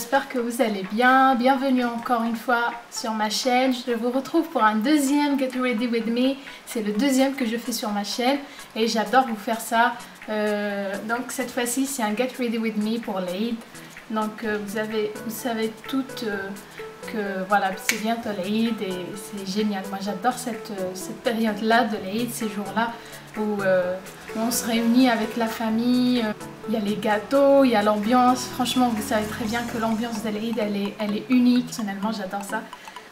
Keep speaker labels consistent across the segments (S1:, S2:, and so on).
S1: j'espère que vous allez bien. Bienvenue encore une fois sur ma chaîne. Je vous retrouve pour un deuxième Get Ready With Me. C'est le deuxième que je fais sur ma chaîne et j'adore vous faire ça. Donc cette fois-ci c'est un Get Ready With Me pour l'Aïd. Donc vous savez toutes que voilà, c'est bientôt l'Aïd et c'est génial. Moi j'adore cette période-là de l'Aïd, ces jours-là où on se réunit avec la famille. Il y a les gâteaux, il y a l'ambiance. Franchement, vous savez très bien que l'ambiance de l'Aïd, elle est unique. Personnellement, j'adore ça.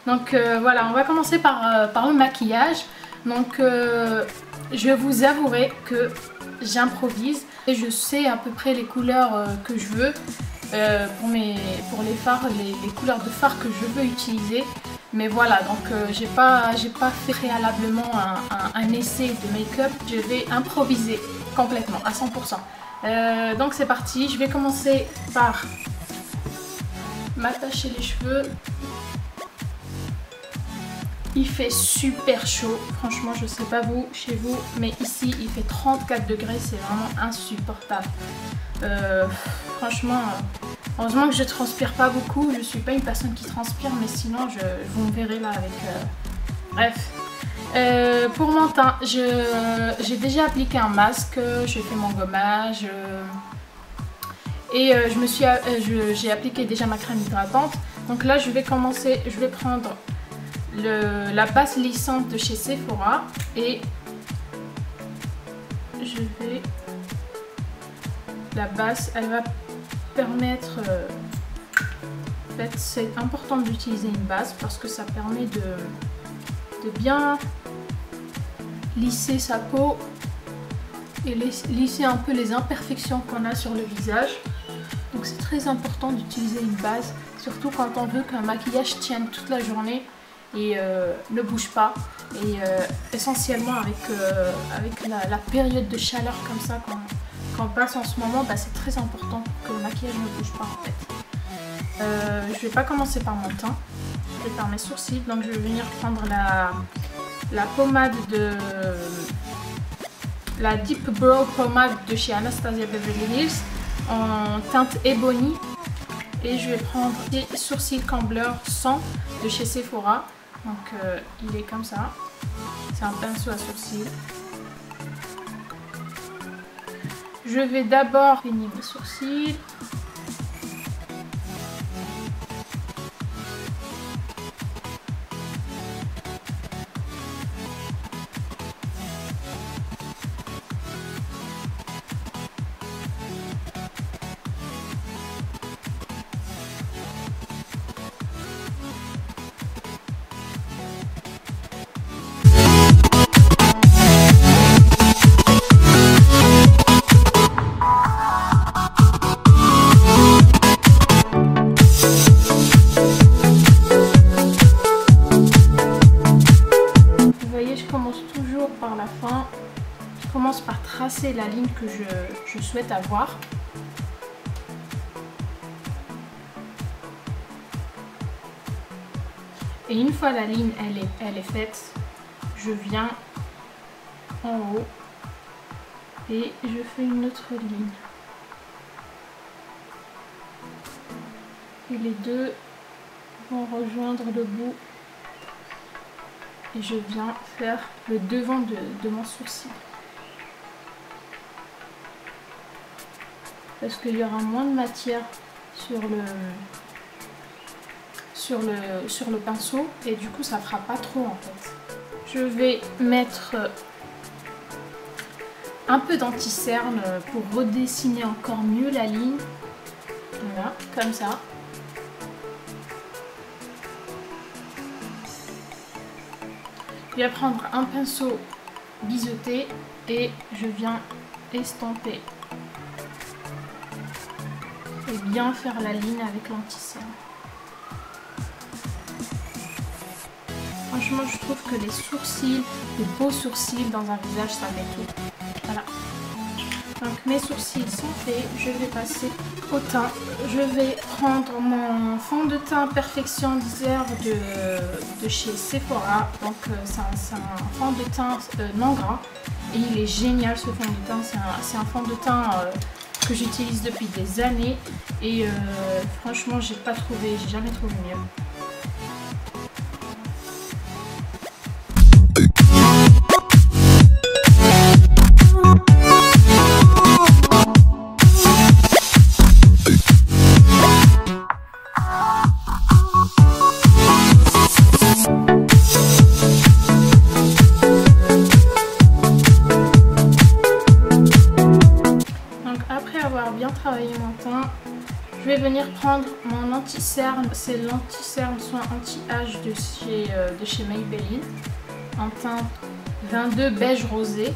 S1: Donc voilà, on va commencer par le maquillage. Donc je vous avouerai que j'improvise et je sais à peu près les couleurs que je veux pour les fards, les couleurs de fards que je veux utiliser. Mais voilà, donc j'ai pas fait préalablement un essai de make-up. Je vais improviser complètement à 100%. Donc c'est parti, je vais commencer par m'attacher les cheveux. Il fait super chaud, franchement je sais pas vous, chez vous, mais ici il fait 34 degrés, c'est vraiment insupportable. Franchement, heureusement que je transpire pas beaucoup, je suis pas une personne qui transpire, mais sinon vous me verrez là avec... Bref. Pour mon teint, j'ai déjà appliqué un masque, j'ai fait mon gommage et j'ai appliqué déjà ma crème hydratante. Donc là je vais commencer, je vais prendre la base lissante de chez Sephora et la base, elle va permettre, en fait c'est important d'utiliser une base parce que ça permet de bien lisser sa peau et lisser un peu les imperfections qu'on a sur le visage. Donc c'est très important d'utiliser une base, surtout quand on veut qu'un maquillage tienne toute la journée et ne bouge pas. Et essentiellement avec la période de chaleur comme ça qu'on passe en ce moment, bah, c'est très important que le maquillage ne bouge pas en fait. Je vais pas commencer par mon teint, je vais faire mes sourcils. Donc je vais venir prendre la pommade de la Deep Brow Pomade de chez Anastasia Beverly Hills en teinte Ebony. Et je vais prendre des sourcils Combler 100 de chez Sephora. Donc il est comme ça, c'est un pinceau à sourcils. Je vais d'abord peigner mes sourcils. Par la fin, je commence par tracer la ligne que je souhaite avoir. Et une fois la ligne elle est faite, je viens en haut et je fais une autre ligne. Et les deux vont rejoindre le bout. Et je viens faire le devant de mon sourcil. Parce qu'il y aura moins de matière sur le pinceau et du coup ça fera pas trop en fait. Je vais mettre un peu d'anti-cerne pour redessiner encore mieux la ligne. Voilà, comme ça. Je vais prendre un pinceau biseauté et je viens estomper et bien faire la ligne avec l'anti-cerne. Franchement, je trouve que les sourcils, les beaux sourcils dans un visage, ça met tout. Voilà. Donc mes sourcils sont faits, je vais passer au teint. Je vais prendre mon fond de teint Perfection Desert de chez Sephora. Donc c'est un fond de teint non gras et il est génial ce fond de teint. C'est un fond de teint que j'utilise depuis des années et franchement j'ai jamais trouvé mieux. Travailler mon teint, je vais venir prendre mon anti-cerne, c'est l'anti-cerne soin anti-âge de chez Maybelline en teinte 22 beige rosé.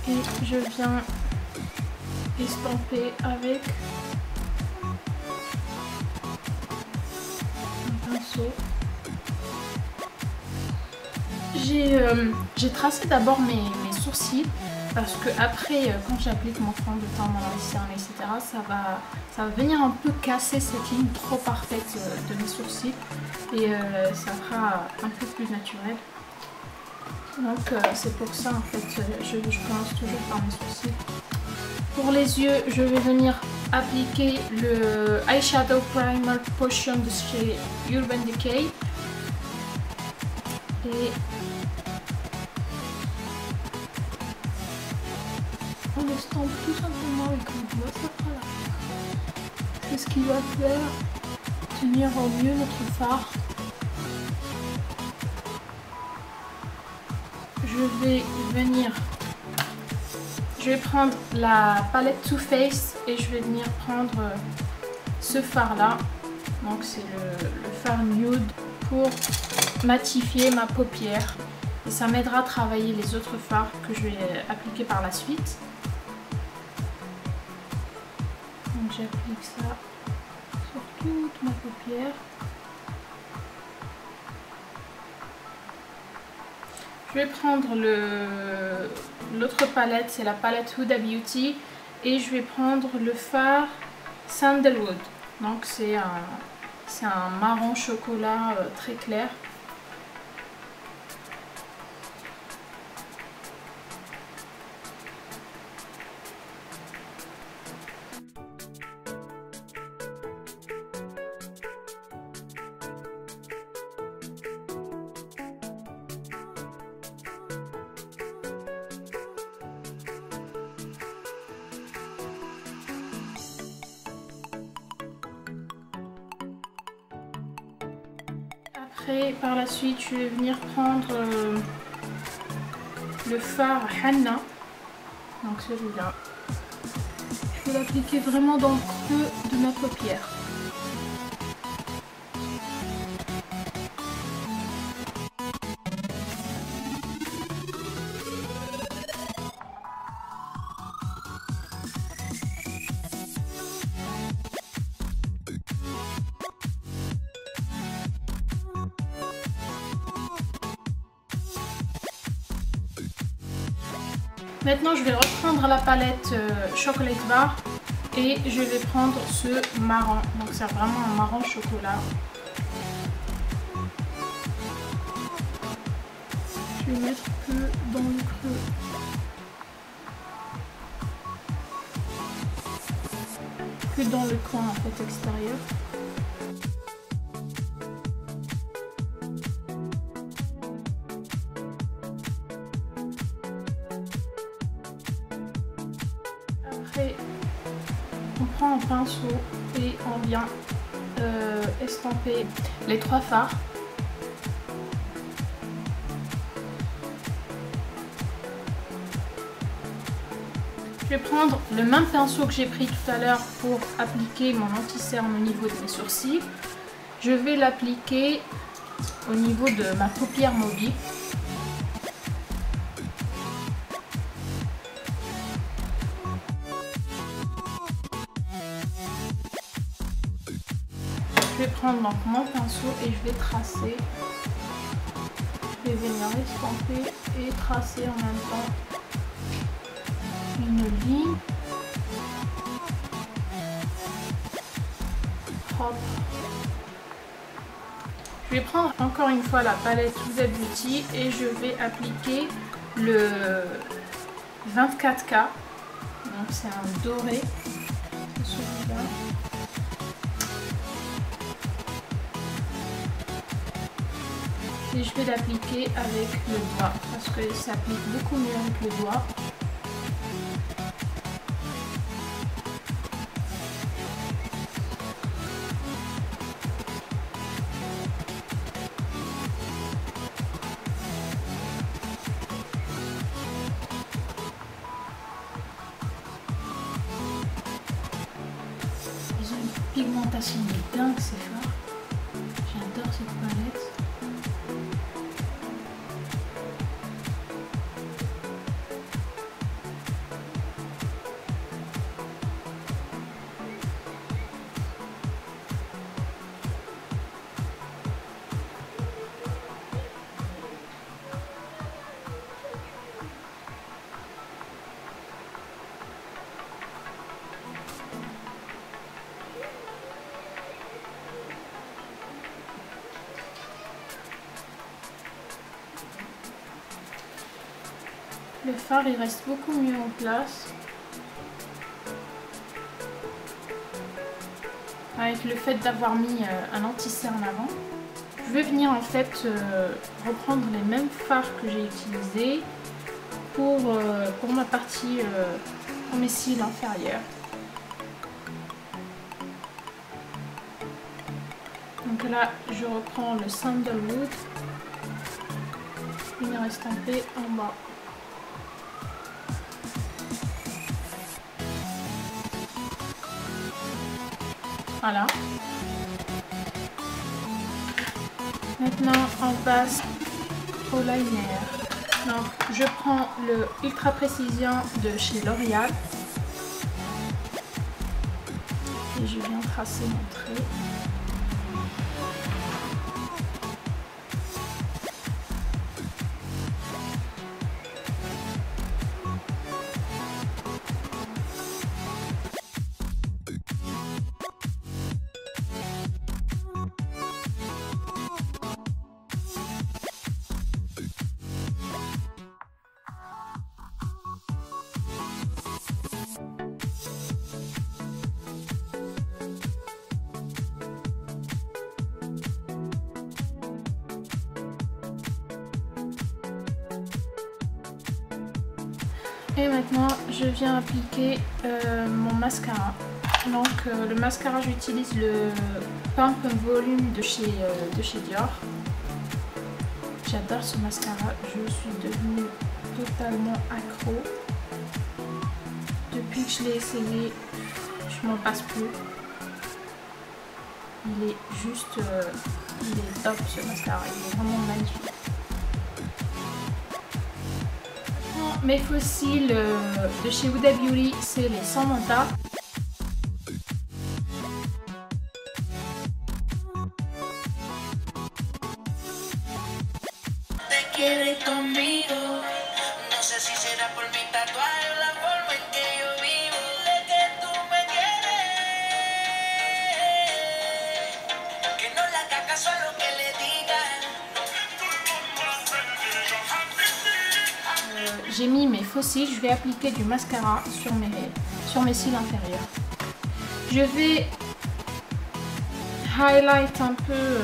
S1: Et je viens estamper avec un pinceau. J'ai tracé d'abord mes sourcils parce que après, quand j'applique mon fond de teint, mon anti-cerne, etc., ça va venir un peu casser cette ligne trop parfaite de mes sourcils et ça fera un peu plus naturel. Donc c'est pour ça en fait je commence toujours par mes sourcils. Pour les yeux, je vais venir appliquer le Eyeshadow Primer Potion de chez Urban Decay. Et on estompe tout simplement avec le doigt, ça fera là. C'est ce qui va faire tenir au mieux notre fard. Je vais prendre la palette Too Faced et je vais venir prendre ce fard là. Donc c'est le fard nude pour matifier ma paupière. Et ça m'aidera à travailler les autres fards que je vais appliquer par la suite. Donc j'applique ça sur toute ma paupière. Je vais prendre l'autre palette, c'est la palette Huda Beauty et je vais prendre le fard Sandalwood. Donc c'est un marron chocolat très clair. Après, par la suite, je vais venir prendre le fard Hanna. Donc celui-là. Je vais l'appliquer vraiment dans le creux de ma paupière. Maintenant, je vais reprendre la palette Chocolate Bar et je vais prendre ce marron. Donc, c'est vraiment un marron chocolat. Je vais mettre que dans le creux. Que dans le coin en fait extérieur. Après, on prend un pinceau et on vient estamper les trois fards. Je vais prendre le même pinceau que j'ai pris tout à l'heure pour appliquer mon anti-cerne au niveau de mes sourcils. Je vais l'appliquer au niveau de ma paupière mobile. Je vais prendre donc mon pinceau et je vais tracer. Je vais venir estomper et tracer en même temps une ligne propre. Je vais prendre encore une fois la palette Huda Beauty et je vais appliquer le 24K. Donc c'est un doré, celui-là. Et je vais l'appliquer avec le doigt parce que ça applique beaucoup mieux avec le doigt. Ils ont une pigmentation de dingue, c'est fort. J'adore cette palette. Le fard il reste beaucoup mieux en place avec le fait d'avoir mis un anti-cerne avant. Je vais venir en fait reprendre les mêmes fards que j'ai utilisés pour ma partie pour mes cils inférieurs. Donc là je reprends le Sandalwood, venir estomper en bas. Voilà. Maintenant on passe au liner. Donc je prends le Ultra Précision de chez L'Oréal et je viens tracer mon trait. Et maintenant je viens appliquer mon mascara. Donc le mascara, j'utilise le Pump Volume de chez Dior. J'adore ce mascara, je suis devenue totalement accro. Depuis que je l'ai essayé, je m'en passe plus. Il est juste, il est top ce mascara, il est vraiment magnifique. Mes fossiles de chez Huda Beauty, c'est les Samantha. J'ai mis mes faux cils, je vais appliquer du mascara sur mes cils inférieurs. Je vais highlight un peu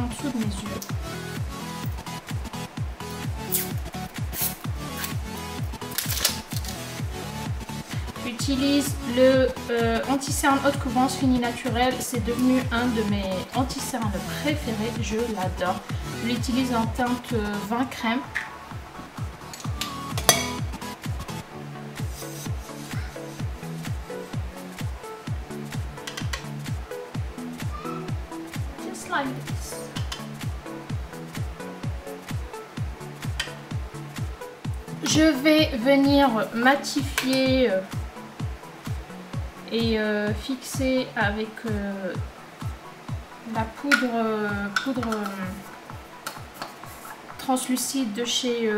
S1: en dessous de mes yeux. J'utilise le anti-cerne haute couvrance fini naturel, c'est devenu un de mes anti-cernes préférés, je l'adore. Je l'utilise en teinte vin crème. Just like this. Je vais venir matifier et fixé avec la poudre translucide de chez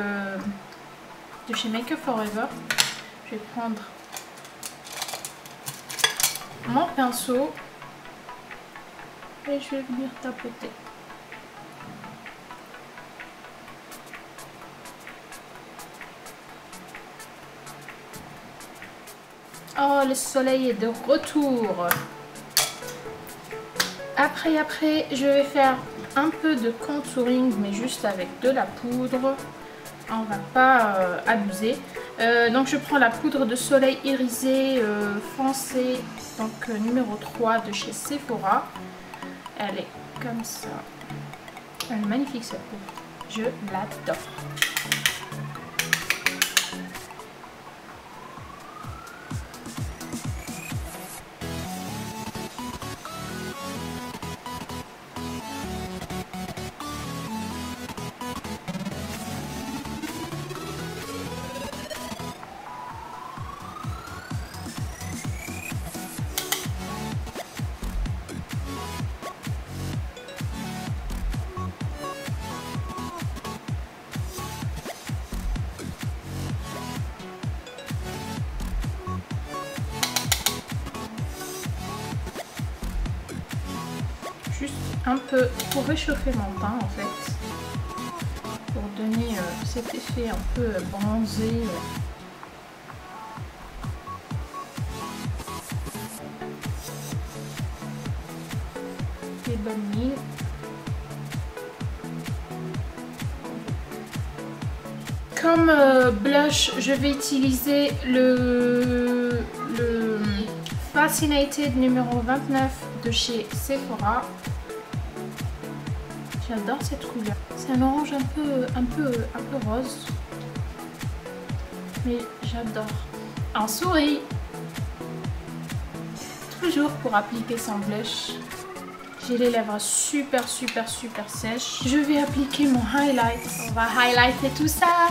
S1: Make Up For Ever. Je vais prendre mon pinceau et je vais venir tapoter. Oh, le soleil est de retour. Après, je vais faire un peu de contouring, mais juste avec de la poudre. On va pas abuser. Donc je prends la poudre de soleil irisée foncée, donc numéro 3 de chez Sephora. Elle est comme ça. Elle est magnifique cette poudre. Je l'adore. Juste un peu pour réchauffer mon teint en fait, pour donner cet effet un peu bronzé. Des bonnes lignes. Comme blush, je vais utiliser le Fascinated numéro 29 de chez Sephora. J'adore cette couleur. C'est un orange un peu rose. Mais j'adore. En souris. Toujours pour appliquer son blush. J'ai les lèvres super sèches. Je vais appliquer mon highlight. On va highlighter tout ça.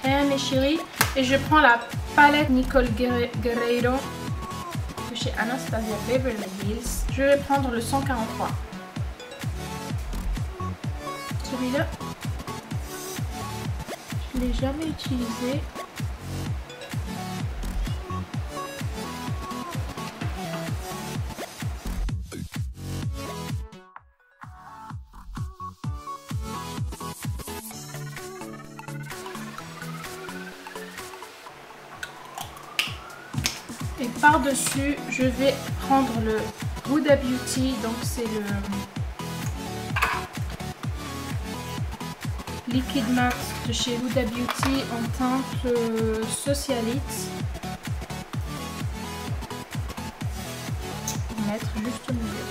S1: Hein, mes chéris. Et je prends la palette Nicole Guerreiro de chez Anastasia Beverly Hills. Je vais prendre le 143. Celui-là, je ne l'ai jamais utilisé. Et par-dessus, je vais prendre le Huda Beauty, donc c'est le Liquid Matte de chez Huda Beauty en teinte Socialite. Je vais mettre juste au milieu.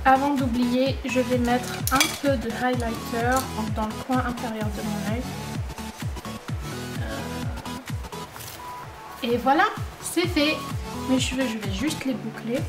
S1: Avant d'oublier, je vais mettre un peu de highlighter dans le coin intérieur de mon œil. Et voilà, c'est fait. Mes cheveux, je vais juste les boucler.